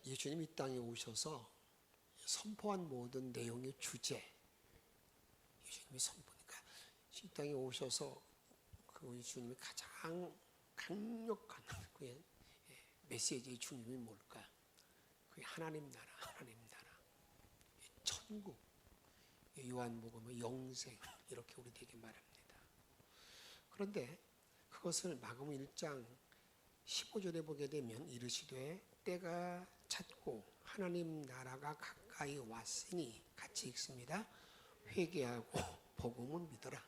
예수님이 이 땅에 오셔서 선포한 모든 내용의 주제, 예수님이 선포니까 이 땅에 오셔서 그 예수님이 가장 강력한 그의 메시지의 중심이 뭘까? 그게 하나님 나라, 천국, 요한복음의 영생, 이렇게 우리에게 말합니다. 그런데 그것을 마가복음 1장 15절에 보게 되면 이르시되 때가 찼고 하나님 나라가 가까이 왔으니, 같이 읽습니다. 회개하고 복음을 믿어라.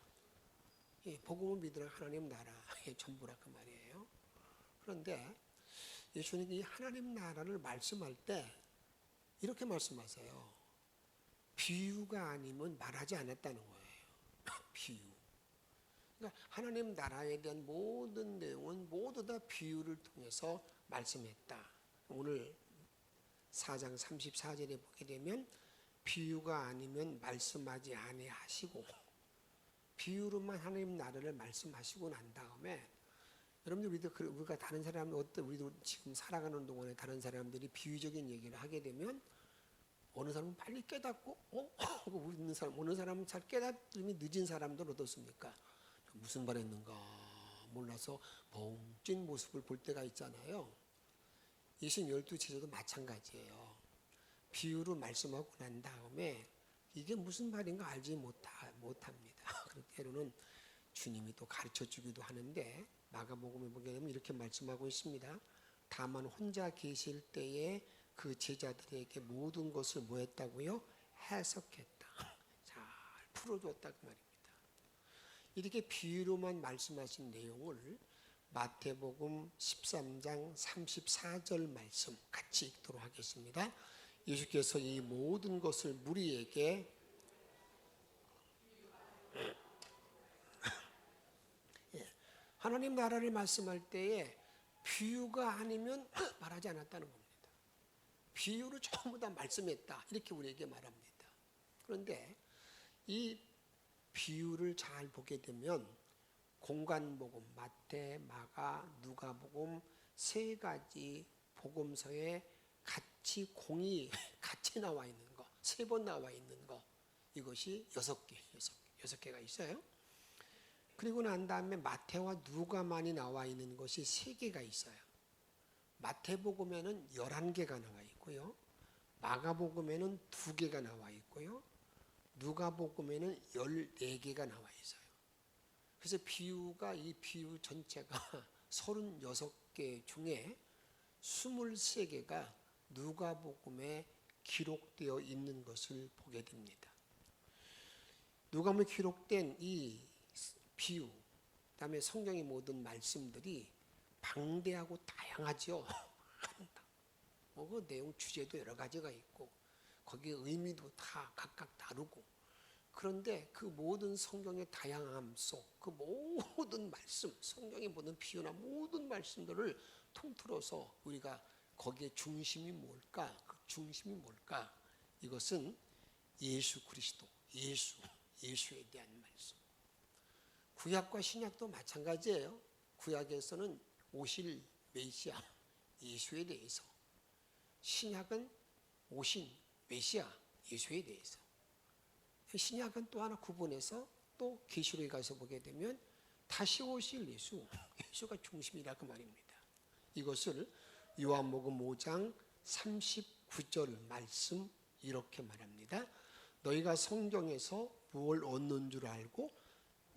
복음을 믿으라, 하나님 나라의 전부라 그 말이에요. 그런데 예수님이 이 하나님 나라를 말씀할 때 이렇게 말씀하세요. 비유가 아니면 말하지 않았다는 거예요. 비유. 그러니까 하나님 나라에 대한 모든 내용은 모두 다 비유를 통해서 말씀했다. 오늘 4장 34절에 보게 되면 비유가 아니면 말씀하지 아니하시고, 비유로만 하나님 나라를 말씀하시고 난 다음에, 여러분들 우리가 다른 사람, 우리도 지금 살아가는 동안에 다른 사람들이 비유적인 얘기를 하게 되면 어느 사람은 빨리 깨닫고 하고 웃는 사람, 어느 사람은 잘 깨닫음이 늦은 사람들 어떻습니까? 무슨 말했는가 몰라서 벙 찐 모습을 볼 때가 있잖아요. 예수님 12제자도 마찬가지예요. 비유로 말씀하고 난 다음에 이게 무슨 말인가 알지 못합니다. 때로는 주님이 또 가르쳐 주기도 하는데, 마가복음에 보게 되면 이렇게 말씀하고 있습니다. 다만 혼자 계실 때에 그 제자들에게 모든 것을 뭐 했다고요? 해석했다. 잘 풀어줬다 그 말입니다. 이렇게 비유로만 말씀하신 내용을 마태복음 13장 34절 말씀 같이 읽도록 하겠습니다. 예수께서 이 모든 것을 무리에게 하나님 나라를 말씀할 때에 비유가 아니면 말하지 않았다는 겁니다. 비유로 전부 다 말씀했다, 이렇게 우리에게 말합니다. 그런데 이 비유를 잘 보게 되면 공관복음, 마태, 마가, 누가복음 세 가지 복음서에 같이 같이 나와 있는 거, 세 번 나와 있는 거, 이것이 6개가 있어요. 그리고 난 다음에 마태와 누가만이 나와 있는 것이 3개가 있어요. 마태복음에는 11개가 나와 있고요. 마가복음에는 2개가 나와 있고요. 누가복음에는 14개가 나와 있어요. 그래서 이 비유 전체가 36개 중에 23개가 누가복음에 기록되어 있는 것을 보게 됩니다. 누가복음에 기록된 이 비유, 그다음에 성경의 모든 말씀들이 방대하고 다양하죠. 그 내용 주제도 여러 가지가 있고 거기에 의미도 다 각각 다르고, 그런데 그 모든 성경의 다양함 속 그 모든 말씀, 성경의 모든 비유나 모든 말씀들을 통틀어서 우리가 거기에 중심이 뭘까? 그 중심이 뭘까? 이것은 예수 그리스도, 예수에 대한 말씀. 구약과 신약도 마찬가지예요. 구약에서는 오실 메시아 예수에 대해서, 신약은 오신 메시아 예수에 대해서, 신약은 또 하나 구분해서 또 계시록에 가서 보게 되면 다시 오실 예수가 중심이라 그 말입니다. 이것을 요한복음 5장 39절 말씀 이렇게 말합니다. 너희가 성경에서 무엇을 얻는 줄 알고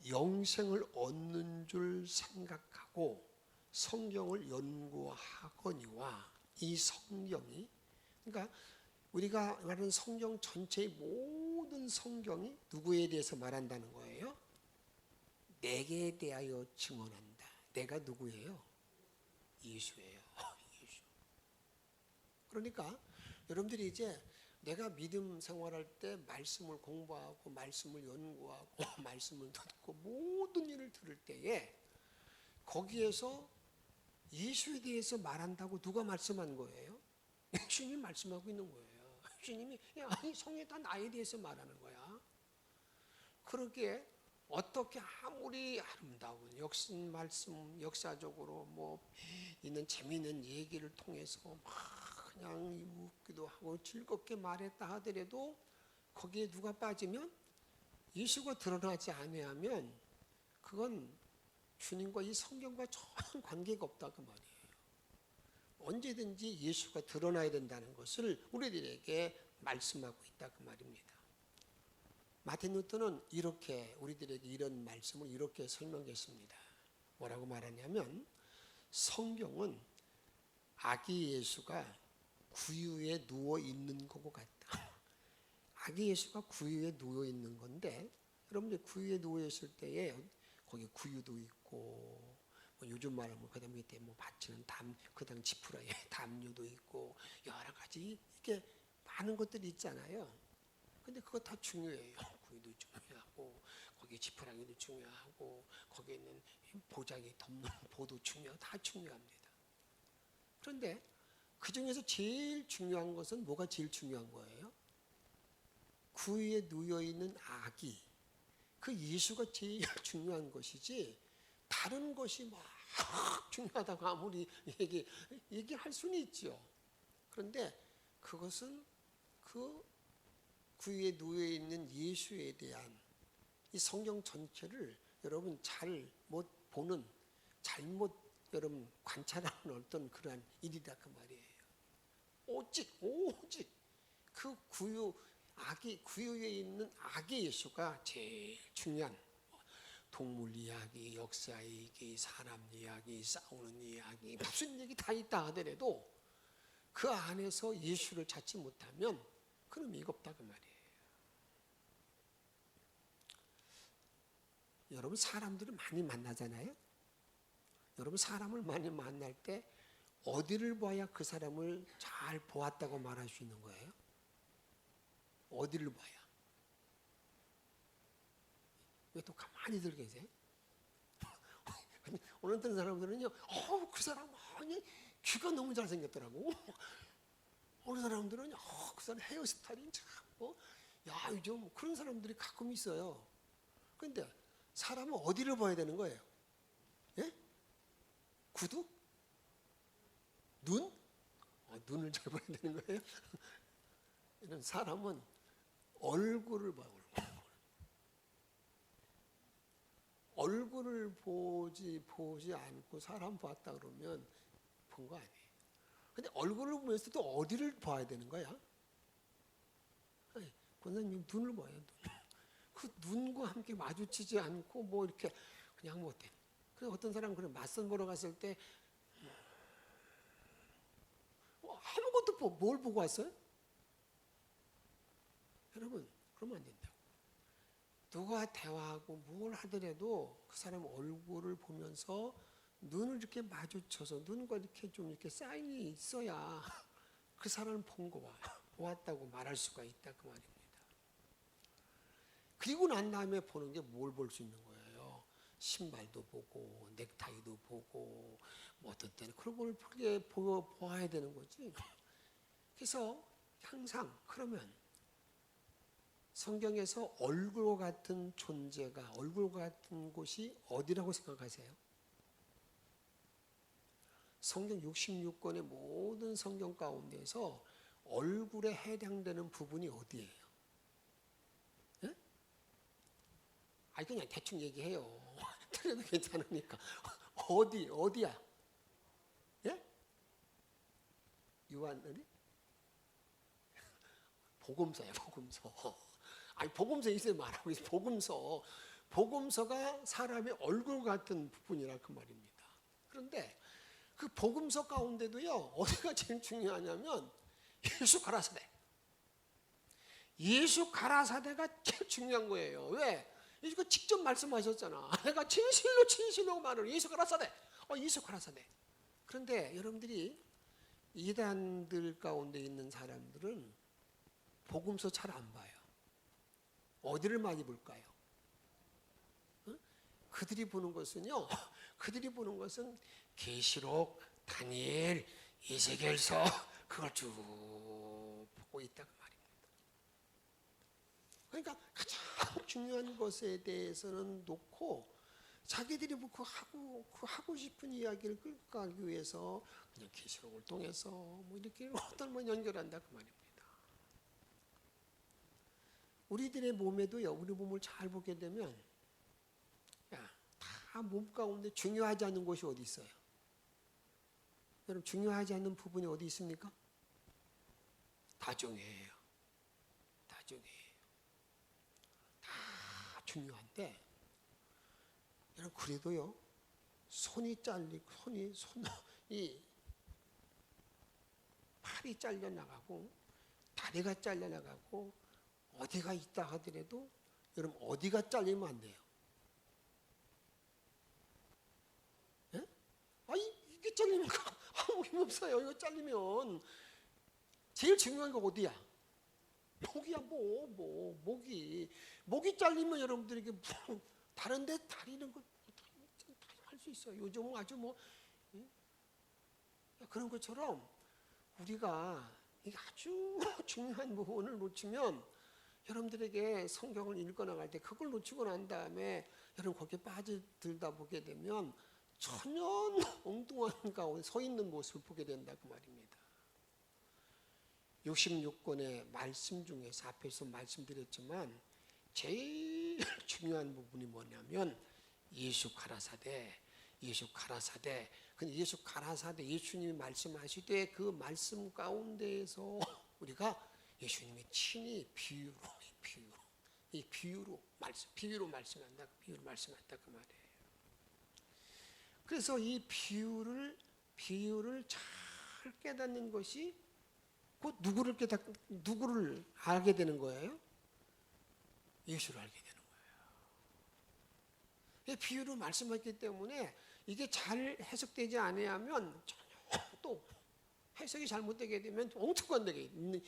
영생을 얻는 줄 생각하고 성경을 연구하거니와, 이 성경이, 그러니까 우리가 말하는 성경 전체의 모든 성경이 누구에 대해서 말한다는 거예요? 내게 대하여 증언한다. 내가 누구예요? 예수예요. 예수. 그러니까 여러분들이 이제 내가 믿음 생활할 때 말씀을 공부하고 말씀을 연구하고 말씀을 듣고 모든 일을 들을 때에 거기에서 예수에 대해서 말한다고 누가 말씀한 거예요? 예수님이 말씀하고 있는 거예요. 예수님이 이 성경에 다 나에 대해서 말하는 거야. 그러기에 어떻게 아무리 아름다운 말씀, 역사적으로 있는 재미있는 얘기를 통해서 막 그냥 웃기도 하고 즐겁게 말했다 하더라도 거기에 누가 빠지면 예수가 드러나지 아니하면 그건 주님과 이 성경과 전혀 관계가 없다 그 말이에요. 언제든지 예수가 드러나야 된다는 것을 우리들에게 말씀하고 있다 그 말입니다. 마틴 루터는 이렇게 우리들에게 이런 말씀을 이렇게 설명했습니다. 뭐라고 말하냐면 성경은 아기 예수가 구유에 누워 있는 것 같다. 아기 예수가 구유에 누워 있는 건데 여러분들 구유에 누워 있을 때에 거기 구유도 있고 뭐 요즘 말하면 그 다음 밑에 뭐 받치는 그 다음 지푸라에 담요도 있고 여러 가지 이렇게 많은 것들이 있잖아요. 근데 그거 다 중요해요. 구유도 중요하고 거기 지푸라기도 중요하고 거기에 있는 보자기 덮는 보도 다 중요합니다. 그런데 그 중에서 제일 중요한 것은 뭐가 제일 중요한 거예요? 구유에 누워 있는 아기, 그 예수가 제일 중요한 것이지 다른 것이 막 중요하다고 아무리 얘기할 수는 있죠. 그런데 그것은 그 구유에 누워 있는 예수에 대한 이 성경 전체를 여러분 잘못 보는 잘못 여러분 관찰하는 어떤 그러한 일이다 그 말이에요. 오직 그 구유에 있는 아기 예수가 제일 중요한 동물 이야기, 역사 이야기, 사람 이야기, 싸우는 이야기 무슨 얘기 다 있다 하더라도 그 안에서 예수를 찾지 못하면 그는 의미가 없다 그 말이에요. 여러분 사람들을 많이 만나잖아요. 여러분 사람을 많이 만날 때 어디를 봐야 그 사람을 잘 보았다고 말할 수 있는 거예요? 어디를 봐야? 왜 또 가만히들 계세요? 오늘 어떤 사람들은요, 그 사람 귀가 너무 잘생겼더라고. 어느 사람들은 그 사람 헤어스타일이 참 야 요즘 그런 사람들이 가끔 있어요. 그런데 사람은 어디를 봐야 되는 거예요? 예? 구두? 눈? 눈을 잘 봐야 되는 거예요? 이런 사람은 얼굴을 봐요. 얼굴을 보지 않고 사람 봤다 그러면 본 거 아니에요. 근데 얼굴을 보면서도 어디를 봐야 되는 거야? 권사님 눈을 봐요. 그 눈과 함께 마주치지 않고 뭐 이렇게 그냥 못해. 그래서 어떤 사람은 그래 맞선 보러 갔을 때 아무것도 뭘 보고 왔어요? 여러분 그러면 안 된다고. 누가 대화하고 뭘 하더라도 그 사람 얼굴을 보면서 눈을 이렇게 마주쳐서 눈과 이렇게 좀 이렇게 사인이 있어야 그 사람을 보았다고 말할 수가 있다 그 말입니다. 그리고 난 다음에 보는 게 뭘 볼 수 있는 거예요? 신발도 보고 넥타이도 보고 뭐 어떤 때는 그런 걸 보아야 되는 거지. 그래서 항상 그러면 성경에서 얼굴과 같은 존재가 얼굴과 같은 곳이 어디라고 생각하세요? 성경 66권의 모든 성경 가운데서 얼굴에 해당되는 부분이 어디예요? 예? 그냥 대충 얘기해요. 틀려도 괜찮으니까. 어디야? 예? 요한은? 복음서예요, 복음서. 복음서 있어요, 말하고 있어요. 복음서가 사람의 얼굴 같은 부분이라 그 말입니다. 그런데 그 복음서 가운데도요, 어디가 제일 중요하냐면 예수 가라사대. 예수 가라사대가 제일 중요한 거예요. 왜? 이거 직접 말씀하셨잖아. 내가 진실로 말을 예수 가라사대. 예수 가라사대. 그런데 여러분들이 이단들 가운데 있는 사람들은 복음서 잘 안 봐요. 어디를 많이 볼까요? 그들이 보는 것은요. 그들이 보는 것은 계시록, 다니엘, 에스겔서 그걸 쭉 보고 있다 그 말입니다. 그러니까 가장 중요한 것에 대해서는 놓고 자기들이 뭐 그 하고 싶은 이야기를 끌고 가기 위해서 그냥 계시록을 통해서 뭐 이렇게 어떤 뭐 연결한다 그 말입니다. 우리들의 몸에도요, 우리 몸을 잘 보게 되면 다 몸 가운데 중요하지 않은 곳이 어디 있어요? 여러분, 중요하지 않는 부분이 어디 있습니까? 다 중요해요. 다 중요해요. 다 중요한데, 여러분, 그래도요, 손이 팔이 잘려나가고, 다리가 잘려나가고, 어디가 있다 하더라도, 여러분, 어디가 잘리면 안 돼요? 예? 이게 잘리면 아무 힘 없어요. 이거 잘리면. 제일 중요한 거 어디야? 목이야, 목이 잘리면 여러분들에게 다른데 다리는 거 할 수 있어요. 요즘은 아주 그런 것처럼 우리가 아주 중요한 부분을 놓치면 여러분들에게 성경을 읽어나갈 때 그걸 놓치고 난 다음에 여러분 거기에 빠져들다 보게 되면 전혀 엉뚱한 가운데 서 있는 모습을 보게 된다 그 말입니다. 66권의 말씀 중에서 앞에서 말씀드렸지만 제일 중요한 부분이 뭐냐면 예수 가라사대. 근데 예수 가라사대 예수님이 말씀하실 그 말씀 가운데에서 우리가 예수님이 친히 비유로 말씀한다 그 말이에요. 그래서 이 비유를 잘 깨닫는 것이 곧 누구를 알게 되는 거예요? 예수를 알게 되는 거예요. 비유로 말씀했기 때문에 이게 잘 해석되지 않으면 전혀 또 해석이 잘못되게 되면 엉뚱한 데가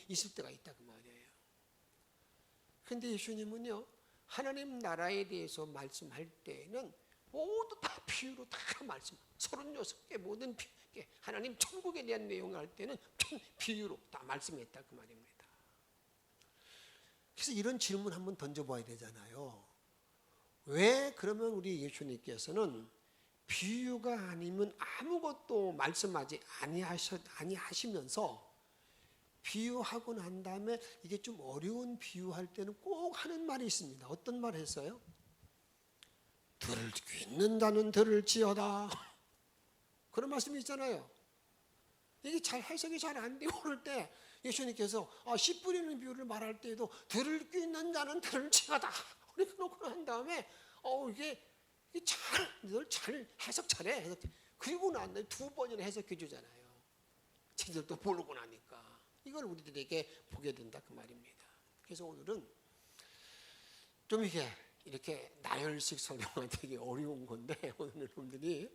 있을 때가 있다 그 말이에요. 그런데 예수님은요, 하나님 나라에 대해서 말씀할 때에는 모두 다 비유로 다 36개 모든 하나님 천국에 대한 내용을 할 때는 비유로 다 말씀했다 그 말입니다. 그래서 이런 질문 한번 던져봐야 되잖아요. 왜 그러면 우리 예수님께서는 비유가 아니면 아무것도 말씀하지 아니하시면서 비유하고 난 다음에 이게 좀 어려운 비유할 때는 꼭 하는 말이 있습니다. 어떤 말 했어요? 들을 귀 있는 자는 들을지어다. 그런 말씀이 있잖아요. 이게 잘 해석이 잘 안 되고 그럴 때 예수님께서 씨 뿌리는 비유를 말할 때에도 들을 귀 있는 자는 들을지어다. 이렇게 놓고 난 다음에 이게 잘 해석 잘해. 그리고 난 다음에 2번이나 해석해 주잖아요. 쟤들도 모르고 나니까. 이걸 우리들에게 보게 된다 그 말입니다. 그래서 오늘은 좀 이렇게 나열식 설명은 되게 어려운 건데 오늘 여러분들이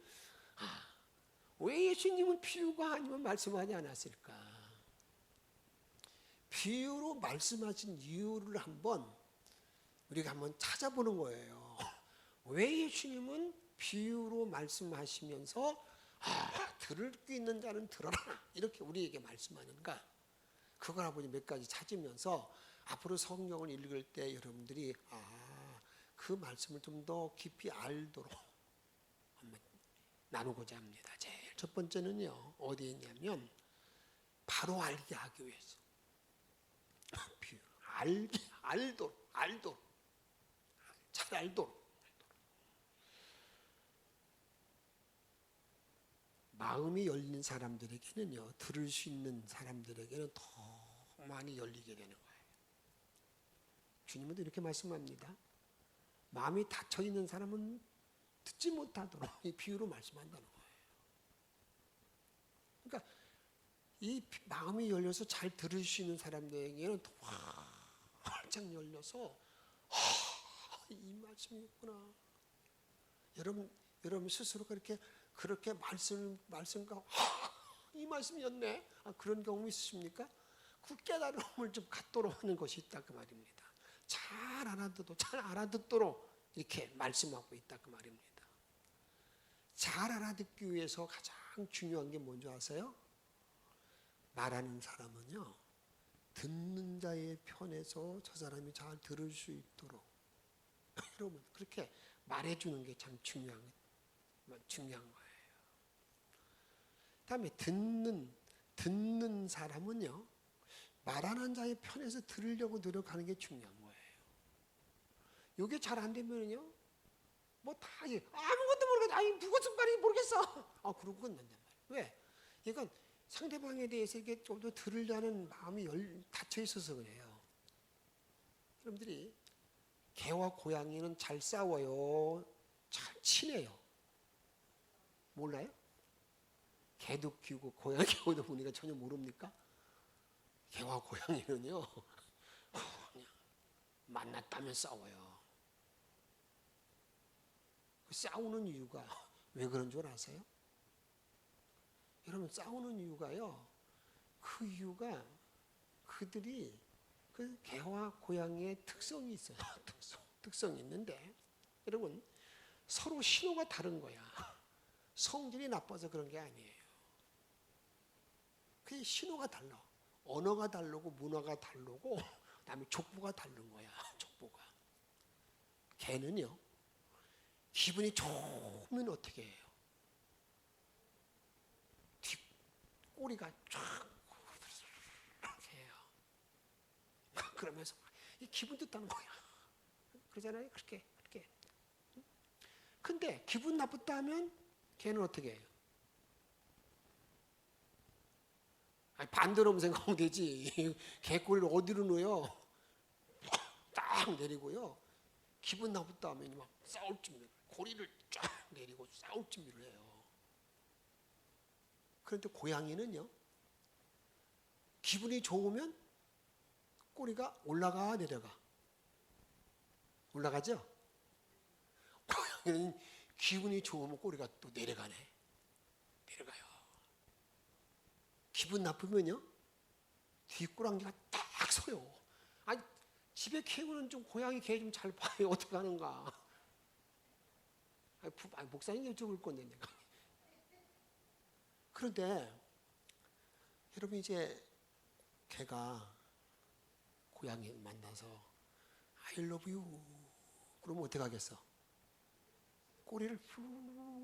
왜 예수님은 비유가 아니면 말씀하지 않았을까? 비유로 말씀하신 이유를 우리가 한번 찾아보는 거예요. 왜 예수님은 비유로 말씀하시면서 들을 귀 있는 자는 들어라 이렇게 우리에게 말씀하는가? 그걸 한번 몇 가지 찾으면서 앞으로 성경을 읽을 때 여러분들이 그 말씀을 좀 더 깊이 알도록 한번 나누고자 합니다. 제일 첫 번째는요, 어디에 있냐면 바로 알게 하기 위해서 알도록 잘 알도록 마음이 열린 사람들에게는요, 들을 수 있는 사람들에게는 더 많이 열리게 되는 거예요. 주님은 이렇게 말씀합니다. 마음이 닫혀 있는 사람은 듣지 못하도록 이 비유로 말씀한다는 거예요. 그러니까 이 마음이 열려서 잘 들을 수 있는 사람들에게는 더 활짝 열려서 이 말씀이었구나. 여러분 스스로 그렇게 말씀과 이 말씀이었네. 그런 경험 있으십니까? 그 깨달음을 좀 갖도록 하는 것이 있다 그 말입니다. 잘 알아듣도록 이렇게 말씀하고 있다 그 말입니다. 잘 알아듣기 위해서 가장 중요한 게 뭔지 아세요? 말하는 사람은요, 듣는 자의 편에서 저 사람이 잘 들을 수 있도록 여러분 그렇게 말해주는 게 참 중요한 거예요. 다음에 듣는 사람은요, 말하는 자의 편에서 들으려고 노력하는 게 중요한 거예요. 이게 잘 안 되면요, 뭐 다 아무것도 모르겠어. 아니 무슨 말인지 모르겠어. 그러고 끝난단 말이에요. 왜? 이건 상대방에 대해서 이게 좀 더 들으려는 마음이 닫혀 있어서 그래요. 여러분들이 개와 고양이는 잘 싸워요? 잘 친해요? 몰라요? 개도 키우고 고양이 키우다 보니까 전혀 모릅니까? 개와 고양이는요, 그냥 만났다면 싸워요. 싸우는 이유가 왜 그런 줄 아세요? 여러분, 싸우는 이유가요, 그 이유가 그들이 그 개와 고양이의 특성이 있어요. 특성이 있는데, 여러분, 서로 신호가 다른 거야. 성질이 나빠서 그런 게 아니에요. 그 신호가 달라. 언어가 다르고 문화가 다르고 그다음에 족보가 다른 거야. 족보가. 개는요, 기분이 좋으면 어떻게 해요? 꼬리가 쫙 해요. 그러면서 이 기분 좋다는 거야. 그러잖아요. 그렇게. 근데 기분 나쁘다 하면 걔는 어떻게 해요? 아니, 반대로 생각하면 되지. 개꼬리를 어디로 놓여? 딱 내리고요. 기분 나쁘다 하면 막 싸울 준비를, 고리를 쫙 내리고 싸울 준비를 해요. 그런데 고양이는요, 기분이 좋으면 꼬리가 올라가 내려가? 올라가죠? 고양이는 기분이 좋으면 꼬리가 또 내려가네. 내려가요. 기분 나쁘면요, 뒷꼬랑지가 딱 서요. 아니, 집에 키우는 좀 고양이 개 좀 잘 봐요. 어떻게 하는가? 아니, 목사님 여쭤볼 건데 내가. 그런데 여러분, 이제 개가 고양이 만나서 I love you 그러면 어떻게 하겠어? 꼬리를 푸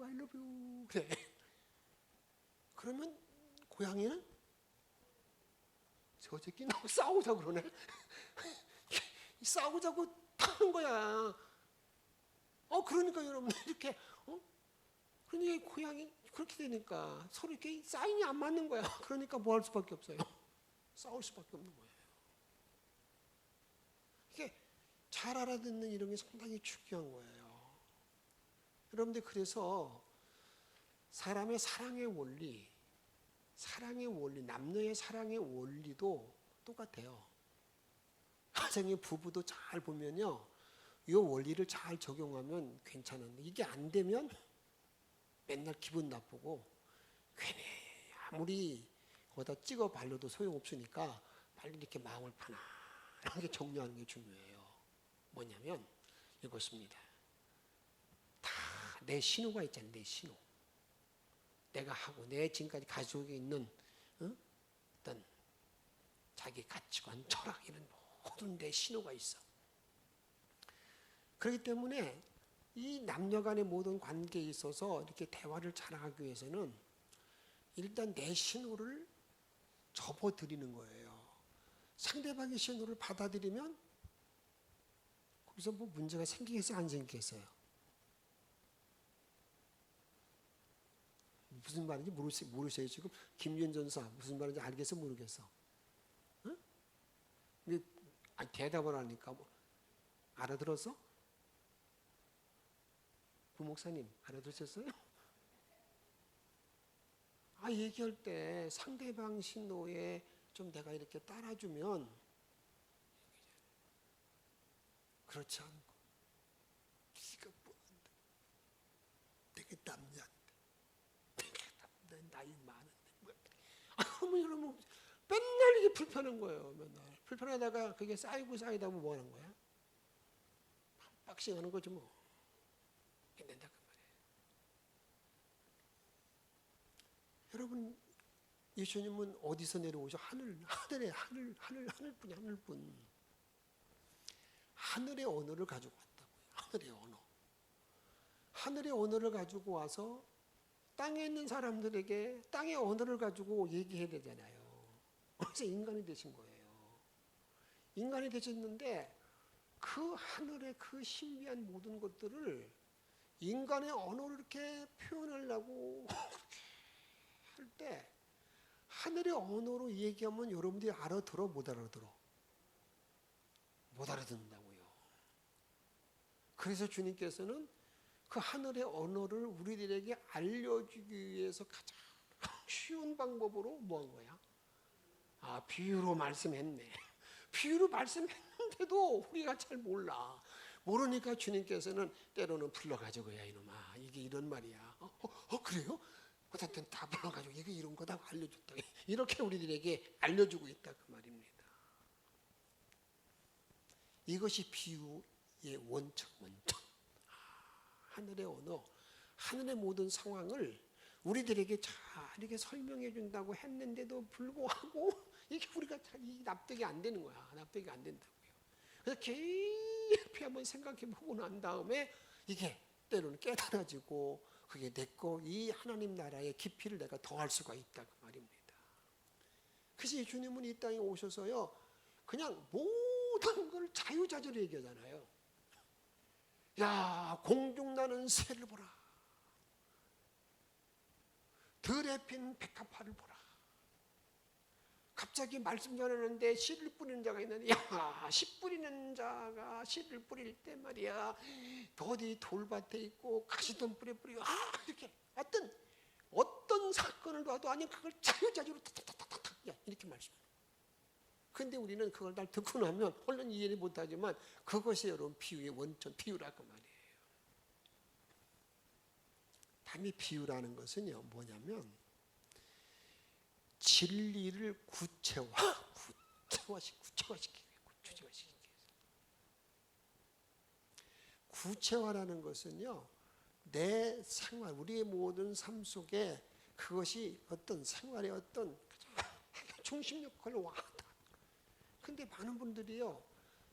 I love you 그래. 그러면 고양이는 저 새끼 나하고 싸우자고 그러네. 싸우자고 타는 거야. 그러니까 여러분, 이렇게 그러니까 고양이 그렇게 되니까 서로 이렇게 사인이 안 맞는 거야. 그러니까 뭐 할 수밖에 없어요. 싸울 수밖에 없는 거예요. 이게 잘 알아듣는 이런 게 상당히 중요한 거예요. 여러분들, 그래서 사람의 사랑의 원리, 남녀의 사랑의 원리도 똑같아요. 가정의 부부도 잘 보면요, 이 원리를 잘 적용하면 괜찮은데, 이게 안 되면 맨날 기분 나쁘고 괜히 아무리 거기다 찍어 발려도 소용없으니까 빨리 이렇게 마음을 편안하게 정리하는 게 중요해요. 뭐냐면 이것입니다. 다 내 신호가 있잖아요. 내 신호. 내가 하고 내 지금까지 가지고 있는 어떤 자기 가치관, 철학, 이런 모든 내 신호가 있어. 그렇기 때문에 이 남녀 간의 모든 관계에 있어서 이렇게 대화를 잘하기 위해서는 일단 내 신호를 접어드리는 거예요. 상대방의 신호를 받아들이면 거기서 뭐 문제가 생기겠어요? 안 생기겠어요? 무슨 말인지 모르세요 지금? 김윤 전사 무슨 말인지 알겠어 모르겠어? 응? 대답을 하니까 뭐 알아들었어? 부목사님 알아들으셨어요? 얘기할 때 상대방 신호에 좀 내가 이렇게 따라주면, 그렇지 않고 네가 뭐한데, 내가 남자인데, 내가 나이 많은데, 그러면 여러분 맨날 이게 불편한 거예요. 맨날 불편하다가 그게 쌓이다 보면 뭐 하는 거야? 박싱하는 거지 뭐. 된다 그 말이에요. 여러분, 예수님은 어디서 내려오셔? 하늘뿐이야, 하늘뿐. 하늘의 언어를 가지고 왔다고요. 하늘의 언어. 하늘의 언어를 가지고 와서 땅에 있는 사람들에게 땅의 언어를 가지고 얘기해야 되잖아요. 그래서 인간이 되신 거예요. 인간이 되셨는데 그 하늘의 그 신비한 모든 것들을 인간의 언어로 이렇게 표현하려고 할 때 하늘의 언어로 얘기하면 여러분들이 알아들어 못 알아들어? 못 알아듣는다고요. 그래서 주님께서는 그 하늘의 언어를 우리들에게 알려주기 위해서 가장 쉬운 방법으로 뭐 한 거야? 비유로 말씀했네. 비유로 말씀했는데도 우리가 잘 몰라. 모르니까 주님께서는 때로는 불러가지고 야 이놈아 이게 이런 말이야. 그래요? 어쨌든 다 불러가지고 이게 이런 거다 알려줬다. 이렇게 우리들에게 알려주고 있다 그 말입니다. 이것이 비유의 원천. 하늘의 언어, 하늘의 모든 상황을 우리들에게 잘 이렇게 설명해 준다고 했는데도 불구하고 이게 우리가 이 납득이 안 되는 거야. 납득이 안 된다고요. 그래서 깊이 한번 생각해 보고 난 다음에 이게 때로는 깨달아지고 그게 내꺼 이 하나님 나라의 깊이를 내가 더할 수가 있다 그 말입니다. 그래서 주님은 이 땅에 오셔서요 그냥 모든 걸 자유자재로 얘기하잖아요. 야 공중 나는 새를 보라. 들에 핀 백합화를 보라. 갑자기 말씀 전하는데 씨를 뿌리는 자가 있는데 야 씨 뿌리는 자가 씨를 뿌릴 때 말이야 어디 돌밭에 있고 가시덤불에 뿌리고 이렇게 어떤 사건을 봐도 아니 그걸 자유자재로 탁탁탁탁 이렇게 말씀해요. 근데 우리는 그걸 다 듣고 나면 얼른 이해를 못하지만 그것이 여러분 비유의 원천 비유라고 말이에요. 담이 비유라는 것은요 뭐냐면 진리를 구체화라는 것은요 내 생활 우리의 모든 삶 속에 그것이 어떤 생활의 어떤 중심 역할을 와다. 근데 많은 분들이요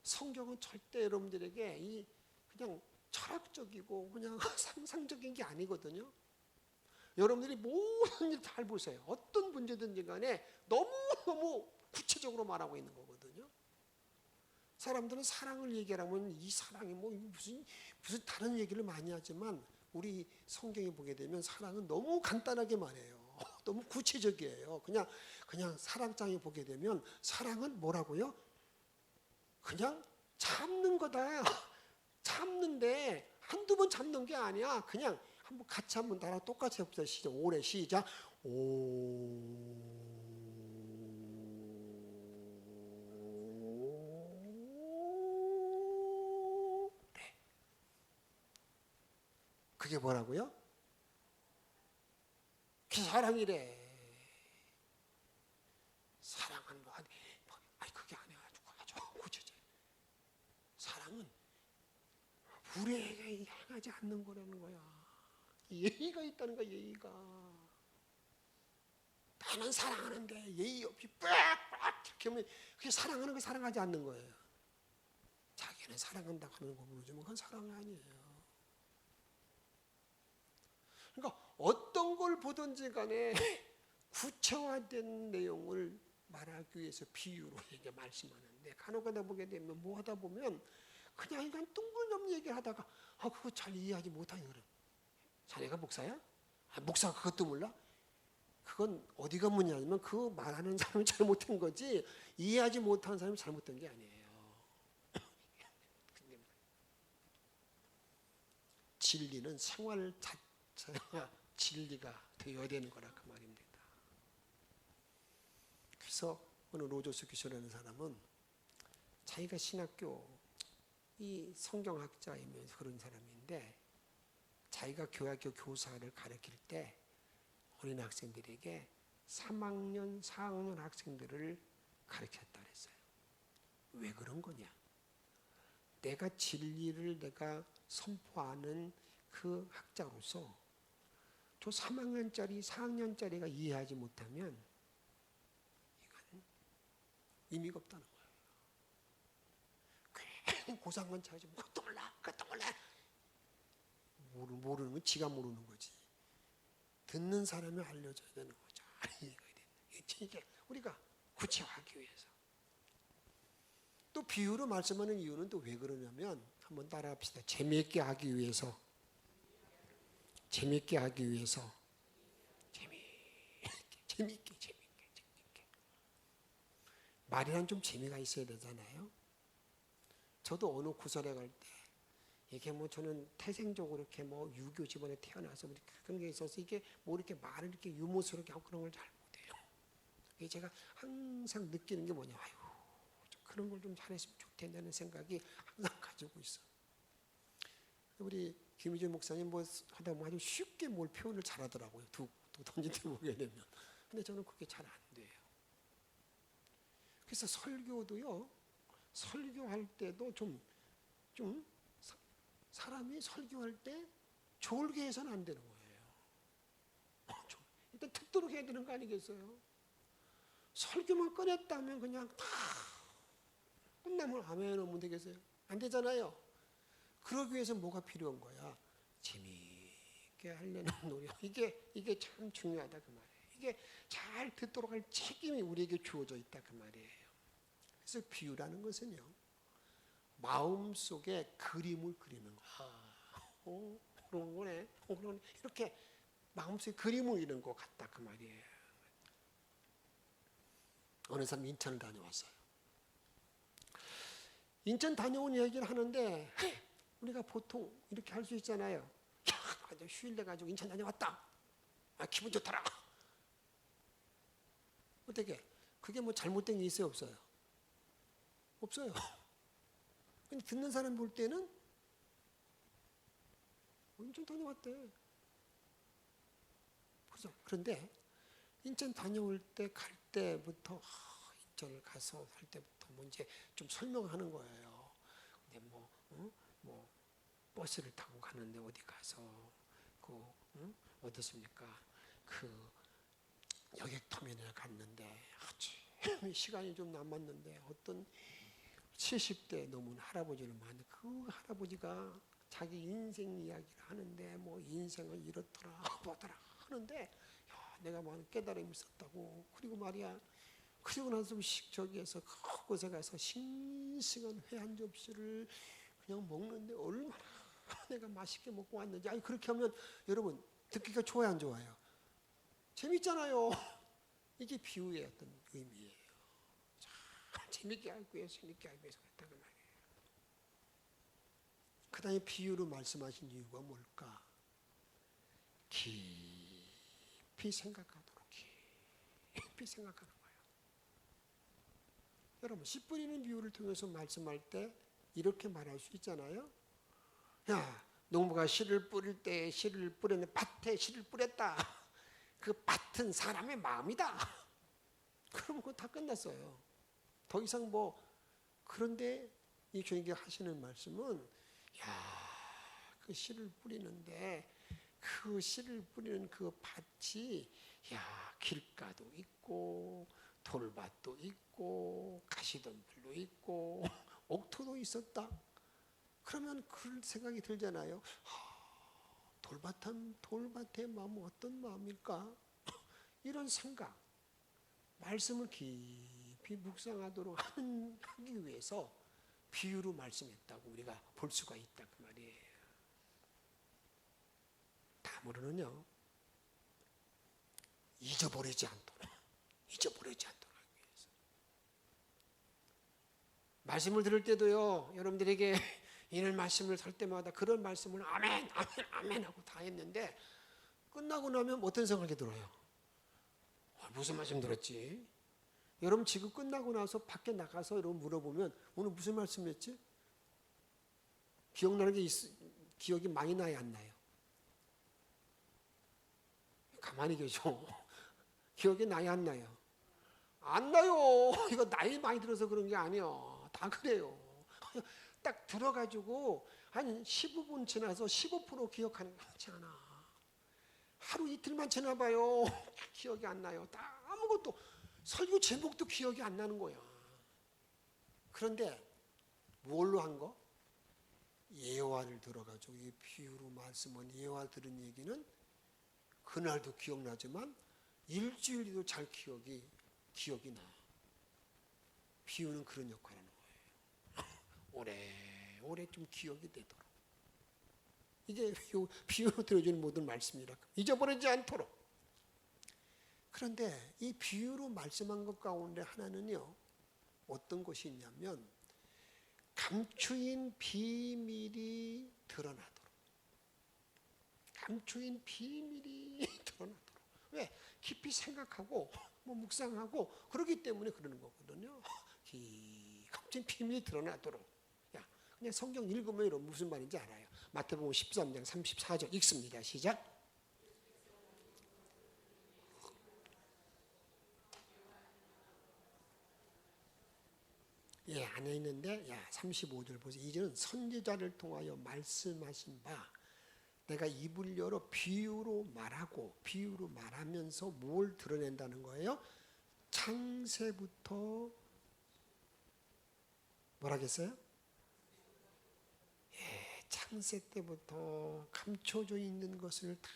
성경은 절대 여러분들에게 이 그냥 철학적이고 그냥 상상적인 게 아니거든요. 여러분들이 모든 일 잘 보세요. 어떤 문제든지 간에 너무너무 구체적으로 말하고 있는 거거든요. 사람들은 사랑을 얘기하면 이 사랑이 뭐 무슨 다른 얘기를 많이 하지만 우리 성경에 보게 되면 사랑은 너무 간단하게 말해요. 너무 구체적이에요. 그냥 사랑장에 보게 되면 사랑은 뭐라고요? 그냥 참는 거다. 참는데 한두 번 참는 게 아니야. 그냥 한번 같이 한번 나랑 똑같이 해봅시다. 시작. 오래 시작. 그게 뭐라고요? 그게 사랑이래. 사랑은 아니 그게 아니가지고 아주 구체적. 사랑은 불의에게 행하지 않는 거라는 거야. 예의가 있다는 거야. 예의가. 나는 사랑하는데 예의 없이 빡빡 이렇게 하면 그게 사랑하는 거 사랑하지 않는 거예요. 자기는 사랑한다고 하는 거 모르지만 그건 사랑이 아니에요. 그러니까 어떤 걸 보든지 간에 구체화된 내용을 말하기 위해서 비유로 이게 말씀하는데 간혹 하다 보게 되면 뭐 하다 보면 그냥 이건 둥글넘 얘기하다가 그거 잘 이해하지 못하니 그래. 자네가 목사야? 목사가 그것도 몰라? 그건 어디가 문제냐면 그 말하는 사람이 잘못된 거지 이해하지 못하는 사람이 잘못된 게 아니에요. 진리는 생활 자체가 진리가 되어야 되는 거라 그 말입니다. 그래서 어느 로저스 교수라는 사람은 자기가 신학교 이 성경학자이면서 그런 사람인데 자기가 교학교 교사를 가르칠 때 어린 학생들에게 3학년, 4학년 학생들을 가르쳤다 그랬어요. 왜 그런 거냐? 내가 진리를 내가 선포하는 그 학자로서 저 3학년짜리, 4학년짜리가 이해하지 못하면 이건 의미가 없다는 거예요. 괜히 고상만 차가지고 그것도 몰라. 모르는 건 지가 모르는 거지. 듣는 사람이 알려줘야 되는 거죠. 이게 우리가 구체화하기 위해서. 또 비유로 말씀하는 이유는 또 왜 그러냐면 한번 따라합시다. 재미있게 하기 위해서. 재미있게 하기 위해서. 재미있게. 말이란 좀 재미가 있어야 되잖아요. 저도 어느 구설에 갈 때 이게 뭐 저는 태생적으로 이렇게 뭐 유교 집안에 태어나서 그런 게 있어서 이게 뭐 이렇게 말을 이렇게 유머스럽게 하고 그런 걸 잘 못해요. 제가 항상 느끼는 게 뭐냐, 아유, 그런 걸 좀 잘했으면 좋겠다는 생각이 항상 가지고 있어. 우리 김희준 목사님 뭐 하다 보면 아주 쉽게 뭘 표현을 잘하더라고요. 두 던진 데 보게 되면. 근데 저는 그게 잘 안 돼요. 그래서 설교도요, 설교할 때도 좀 사람이 설교할 때 졸게 해서는 안 되는 거예요. 일단 듣도록 해야 되는 거 아니겠어요? 설교만 꺼냈다면 그냥 다 끝나면 아멘 하면 되겠어요? 안 되잖아요. 그러기 위해서 뭐가 필요한 거야? 재미있게 하려는 노력. 이게 참 중요하다 그 말이에요. 이게 잘 듣도록 할 책임이 우리에게 주어져 있다 그 말이에요. 그래서 비유라는 것은요, 마음속에 그림을 그리는 거야. 그런 거네. 이렇게 마음속에 그림을 그리는 것 같다 그 말이에요. 어느 사람 인천을 다녀왔어요. 인천 다녀온 얘기를 하는데 우리가 보통 이렇게 할 수 있잖아요. 야, 휴일 내 가지고 인천 다녀왔다. 기분 좋더라. 어떻게? 그게 뭐 잘못된 게 있어요, 없어요? 없어요. 근데 듣는 사람 볼 때는 인천 다녀왔대. 그죠? 그런데 인천 다녀올 때 갈 때부터 인천을 가서 할 때부터 뭐 이제 좀 설명하는 거예요. 근데 뭐 버스를 타고 가는데 어디 가서 어떻습니까? 그 여객터미널에 갔는데 시간이 좀 남았는데 어떤 70대 넘은 할아버지를 만나. 그 할아버지가 자기 인생 이야기를 하는데 뭐 인생을 이렇더라 뭐더라 하는데, 야, 내가 많은 깨달음이 있었다고. 그리고 말이야, 그리고 나서 저기에서 그곳에 가서 싱싱한 회 한 접시를 그냥 먹는데 얼마나 내가 맛있게 먹고 왔는지. 아니, 그렇게 하면 여러분 듣기가 좋아요, 안 좋아요? 재밌잖아요. 이게 비유의 어떤 의미예요. 재밌게 알기 위해서 했다 그 말이에요. 그 다음에 비유로 말씀하신 이유가 뭘까? 깊이 생각하도록. 깊이 생각하는 거예요. 여러분, 씨 뿌리는 비유를 통해서 말씀할 때 이렇게 말할 수 있잖아요. 야, 농부가 씨를 뿌릴 때 씨를 뿌렸는데 밭에 씨를 뿌렸다. 그 밭은 사람의 마음이다. 그러면 그거 다 끝났어요. 더 이상 그런데 이 주님께 하시는 말씀은, 야, 그 씨를 뿌리는데 그 씨를 뿌리는 그 밭이, 야, 길가도 있고 돌밭도 있고 가시덤불도 있고 옥토도 있었다. 그러면 그 생각이 들잖아요. 돌밭의 마음은 어떤 마음일까? 이런 생각, 말씀을 깊이 묵상하도록 하기 위해서 비유로 말씀했다고 우리가 볼 수가 있다 그 말이에요. 다음으로는요, 잊어버리지 않도록 하기 위해서. 말씀을 들을 때도요, 여러분들에게 이런 말씀을 설 때마다 그런 말씀을 아멘 하고 다 했는데, 끝나고 나면 어떤 생각이 들어요? 무슨 말씀 들었지? 여러분 지금 끝나고 나서 밖에 나가서 여러분 물어보면 오늘 무슨 말씀이었지? 기억나는 게 기억이 많이 나요, 안 나요? 가만히 계셔. 기억이 나요, 안 나요? 안 나요. 이거 나이 많이 들어서 그런 게 아니야. 다 그래요. 딱 들어가지고 한 15분 지나서 15% 기억하는 거 같지 않아. 하루 이틀만 지나봐요. 기억이 안 나요. 다 아무것도, 설교 제목도 기억이 안 나는 거야. 그런데 뭘로 한 거? 예화를 들어가지고 이 비유로 말씀은 예화 들은 얘기는 그날도 기억나지만 일주일 뒤도 잘 기억이 나. 비유는 그런 역할을 하는 거예요. 오래 좀 기억이 되도록. 이게 비유로 들어주는 모든 말씀이라 잊어버리지 않도록. 그런데 이 비유로 말씀한 것 가운데 하나는요, 어떤 것이 있냐면 감추인 비밀이 드러나도록. 감추인 비밀이 드러나도록. 왜? 깊이 생각하고 묵상하고 그러기 때문에 그러는 거거든요. 감추인 비밀이 드러나도록. 야, 그냥 성경 읽으면 이런 무슨 말인지 알아요. 마태복음 13장 34절 읽습니다. 시작. 예, 안에 있는데 35절 보세요. 이제는 선지자를 통하여 말씀하신 바 내가 입을 열어 비유로 말하면서 뭘 드러낸다는 거예요? 창세부터 뭐라겠어요? 예, 창세 때부터 감춰져 있는 것을 다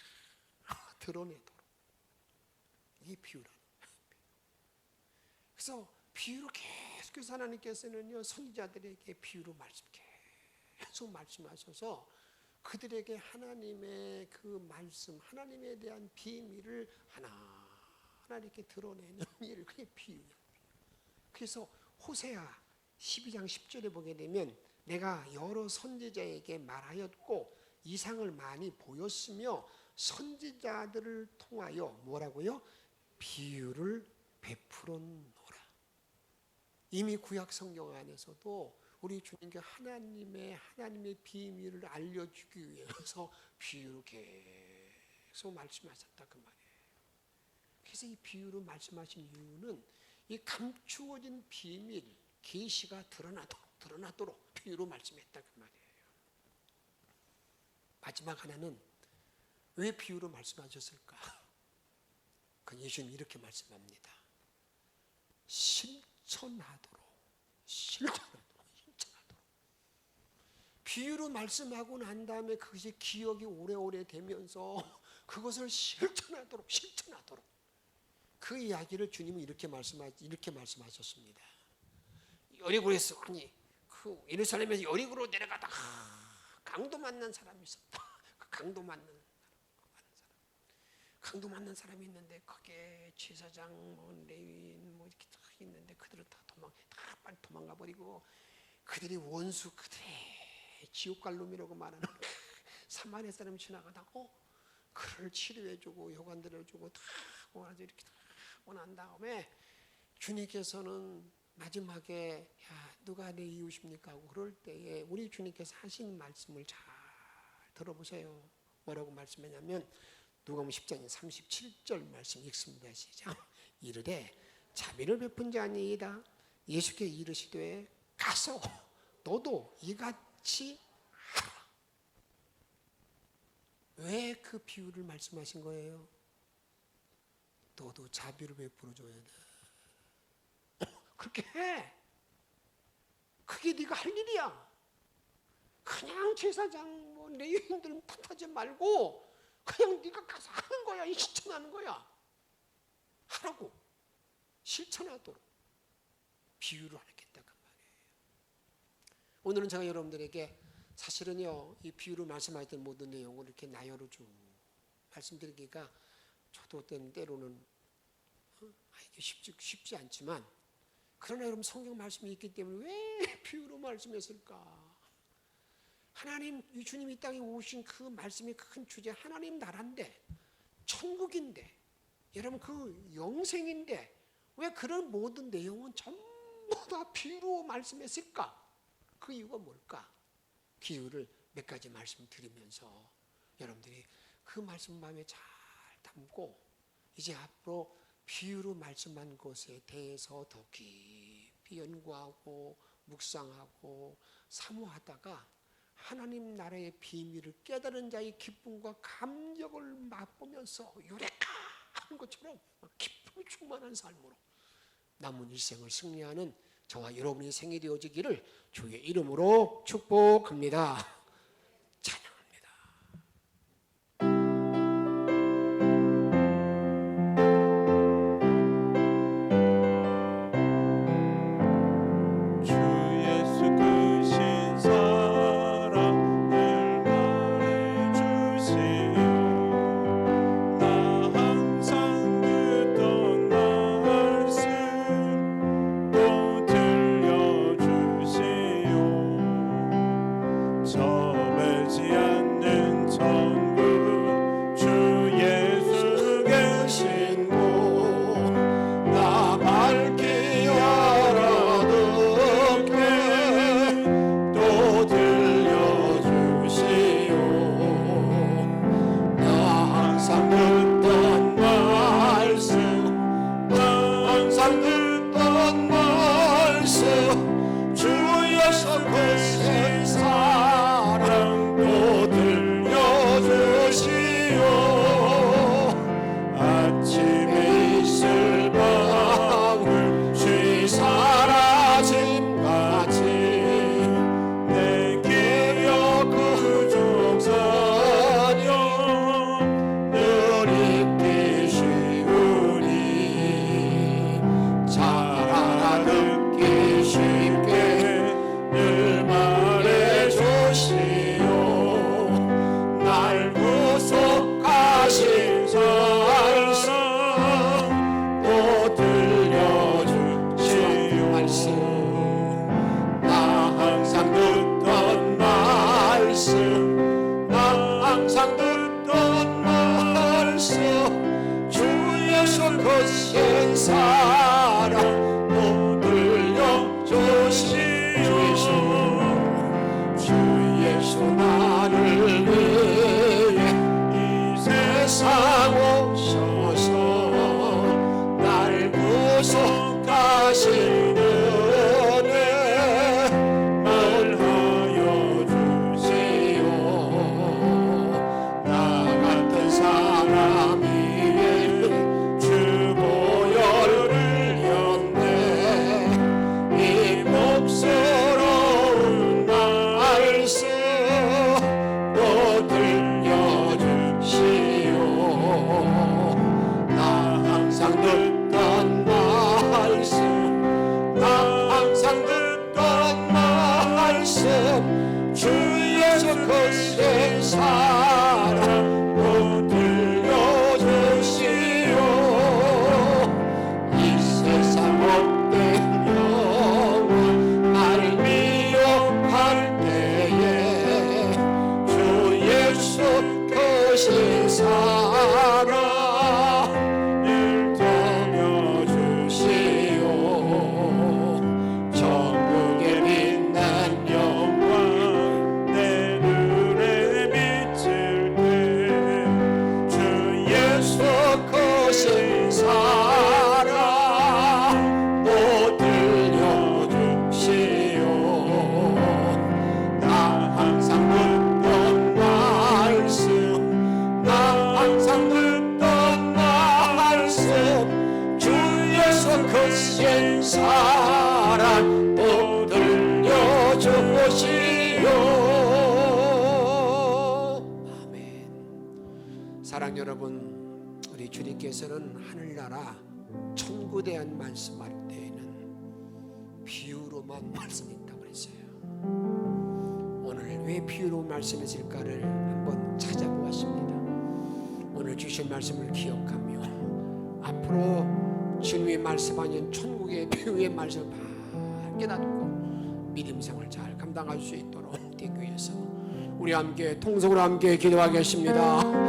드러내도록. 이게 비유라는 거예요. 그래서 비유로 계속해서 하나님께서는요, 선지자들에게 비유로 계속 말씀하셔서 그들에게 하나님의 그 말씀, 하나님에 대한 비밀을 하나하나 이렇게 드러내는 일, 그게 비유예요. 그래서 호세아 12장 10절에 보게 되면 내가 여러 선지자에게 말하였고 이상을 많이 보였으며 선지자들을 통하여 뭐라고요? 비유를 베풀었노라. 이미 구약 성경 안에서도 우리 주님께 하나님의 비밀을 알려주기 위해서 비유로 계속 말씀하셨다 그 말이에요. 그래서 이 비유로 말씀하신 이유는 이 감추어진 비밀, 계시가 드러나도록 비유로 말씀했다 그 말이에요. 마지막 하나는 왜 비유로 말씀하셨을까? 그 예수님 이렇게 말씀합니다. 실천하도록. 비유로 말씀하고 난 다음에 그것이 기억이 오래오래 되면서 그것을 실천하도록 그 이야기를 주님은 이렇게 말씀하셨습니다. 여리고에서 그 예루살렘에서 여리고로 내려가다가 강도 만난 사람이 있었다. 그 강도 만난 사람이 있는데 거기에 제사장, 레위인 이렇게 다 있는데 그들은 다 빨리 도망가 버리고 그들이 원수, 그들의 지옥갈놈이라고 말하는 사마리아 사람이 지나가다가 그를 치료해주고 효관들어주고 다 하고 이렇게 다 하고 난 다음에 주님께서는 마지막에 누가 내 이웃입니까? 하고 그럴 때에 우리 주님께서 하신 말씀을 잘 들어보세요. 뭐라고 말씀했냐면 누가복음 10장 37절 말씀 읽습니다. 시작. 이르되 자비를 베푼 자 아니이다. 예수께 이르시되 가서 너도 이같이 하라. 왜 그 비유를 말씀하신 거예요? 너도 자비를 베풀어 줘야 돼. 그렇게 해. 그게 네가 할 일이야. 그냥 제사장 레위인들 탓하지 말고 그냥 네가 가서 하는 거야. 실천하는 거야. 하라고. 실천하도록 비유를 하겠다 그 말이에요. 오늘은 제가 여러분들에게 사실은요 이 비유를 말씀하셨던 모든 내용을 이렇게 나열을 쭉 말씀드리기가 저도 때로는 이게 쉽지 않지만 그러나 여러분 성경 말씀이 있기 때문에 왜 비유로 말씀했을까? 하나님, 이 주님이 이 땅에 오신 그 말씀의 큰 주제, 하나님 나라인데, 천국인데, 여러분 그 영생인데, 왜 그런 모든 내용은 전부 다 비유로 말씀했을까? 그 이유가 뭘까? 그 이유를 몇 가지 말씀드리면서 여러분들이 그 말씀 마음에 잘 담고 이제 앞으로 비유로 말씀한 것에 대해서 더 깊이 연구하고 묵상하고 사모하다가 하나님 나라의 비밀을 깨달은 자의 기쁨과 감격을 맛보면서 유레카하는 것처럼 기쁨이 충만한 삶으로 남은 일생을 승리하는 저와 여러분의 생이 되어지기를 주의 이름으로 축복합니다. 주여서 거센 사랑도 들려주시오. 아침에 있을 방울 주의 사라짐같이 내게 구속 선영 늘 잊기 쉬우니 잘 알아듣기 쉽게 늘 말해주시오. 날 구속하신 말씀 또 들려주시오. 말씀 나 항상 듣던 말씀 나 항상 듣던 말씀 주 예수 거센 사랑 또 들려주시오. 주 예수 나를 위해 이 세상 오셔서 날 구속하신 은혜 말하여 주시오. 나 같은 사람이 주 보혈을 흘렸네. 이 복스러운 말씀 또 들려주시오. 나 항상 듣던 말씀 나 항상 듣던 말씀 주 예수 거센 사랑 또 들려주시오. 이 세상 못된 영혼 나를 미혹할 때에 주 예수 거신 사랑 늘 전해주시오. 천국에 빛난 영광 내 눈에 비칠 때 주 예수 거신 사랑 또 들려주시오. 나 항상 듣던 말씀 나 항상 듣던 말씀 주 예수 거센 사랑 또 들려주시오. 아멘. 사랑 여러분, 우리 주님께서는 하늘나라 천국에 대한 말씀할 때에는 비유로만 말씀했다고 그랬어요. 오늘 왜 비유로 말씀했을까를 한번 찾아보았습니다. 오늘 주신 말씀을 기억하며 앞으로 주님의 말씀하는 천국의 비유의 말씀을 밝게 닫고 믿음 생활 잘 감당할 수 있도록 되기 위해서 우리 함께 통성으로 함께 기도하겠습니다.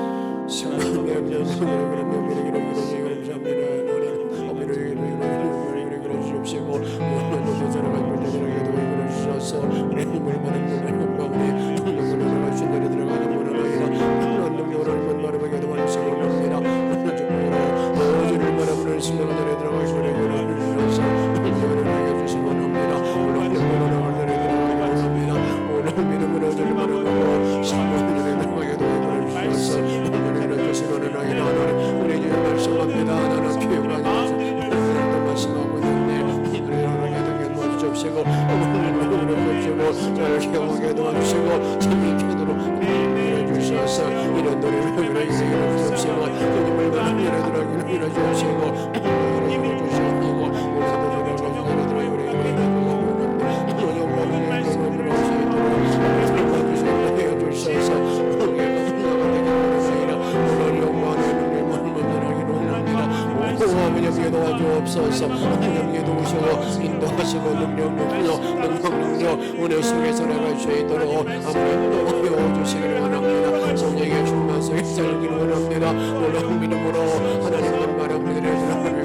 도와주옵소서. 하나님께 도우시고 인도하시고 능력 은혜 속에서 나갈 수 있도록 아무리 도와주시기를 원합니다. 성령의 충만 속에 살기를 원합니다. 오늘 믿음으로 하나님만 바라보기를 하나님께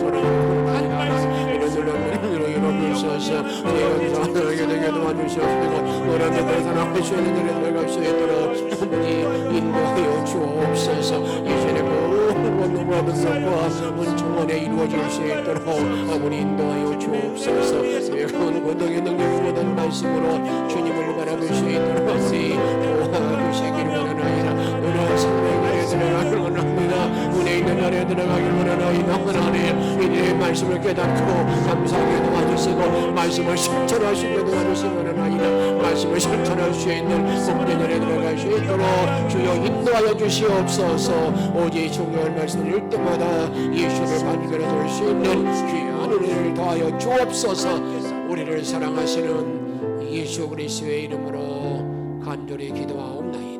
되게 도와주시옵시고 노래하며 사랑할 수 있는 일에 들어갈 수 있도록 아버지 인도하여 주옵소서. 예전에 모든 것과 은총원에 이루어질 수 있도록 아버지 인도하여 주옵소서. 예언 권능의 능력이 모든 말씀으로 주님을 바라볼 수 있도록 도와주시기를 원하나이다. 오늘 생명 안에 들어가기를 원합니다. 은혜 있는 안에 들어가기를 원하나이다. 하나님 이제 말씀을 깨닫고 감사하게 도와주시고 말씀을 실천하시게 도와주시기 원하나이다. 말씀을 실천할 수 있는 복된 안에 들어갈 수 있도록 주여 인도하여 주시옵소서. 오직 중요한 말씀을 읽을 때마다 예수를 반겨라 줄 수 있는 귀한 은혜를 더하여 주옵소서. 우리를 사랑하시는 예수 그리스도의 이름으로 간절히 기도하옵나이다.